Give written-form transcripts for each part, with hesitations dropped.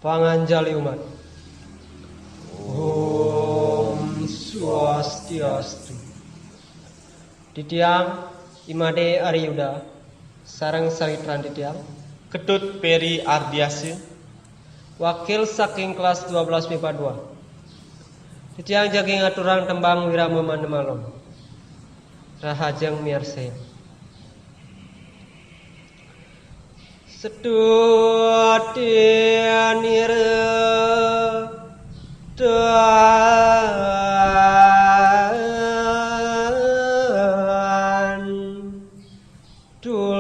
Panganjali umat. Om Swastiastu. Titiang Imade Ariyuda sareng sawitran titiang Ketut Peri Ardiase, wakil saking kelas 12 MIPA 2. Titiang jaging aturan tembang wirama manemalom. Rahajeng miarsaya. Sedutinire dan tulus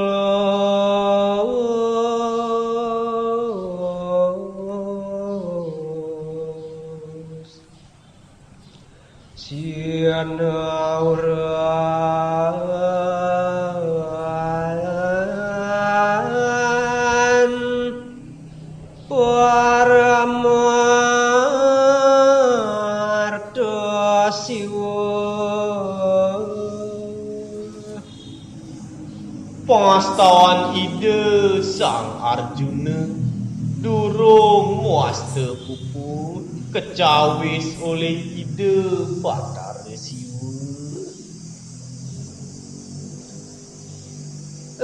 sinauran Paramarta Siwa Pangastawan ide Sang Arjuna durung muas puput kecawis oleh ide Bathara Siwa.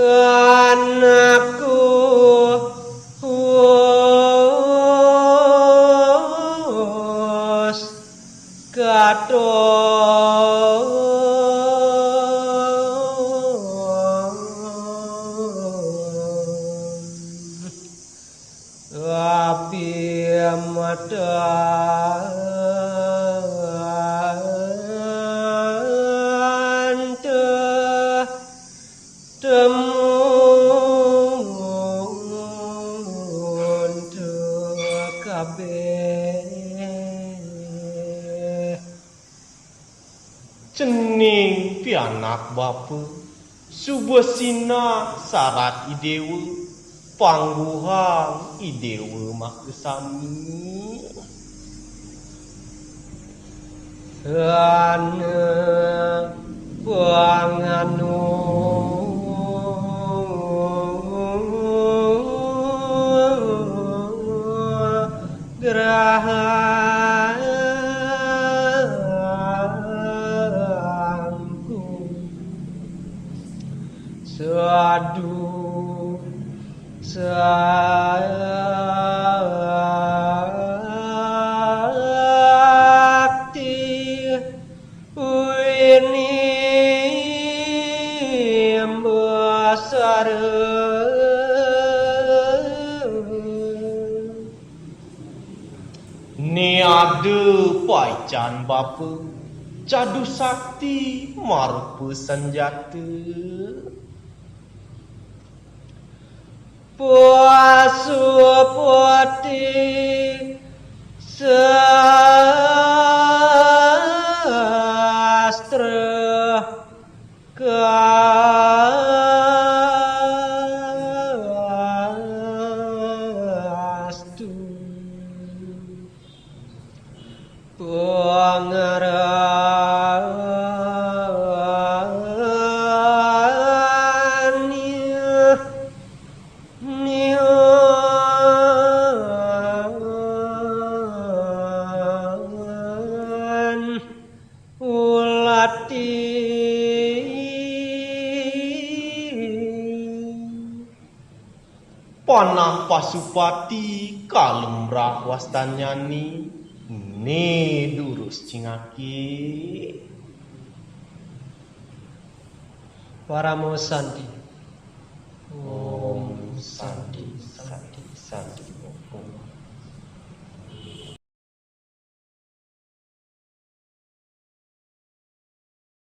anakku wis katon api madan temun kabeh Cening pianak bapa subuh sina syarat idewa pangguhang idewa makesami anak panganu gerahanku sadu sakti wini besar ni ada paican bapa cadu sakti marupa senjata Pasupati sastra kastu pangarannya ulati panah pasupati kalumrah wastanyani ne durus cingaki Paramo Santi. Om Santi Santi.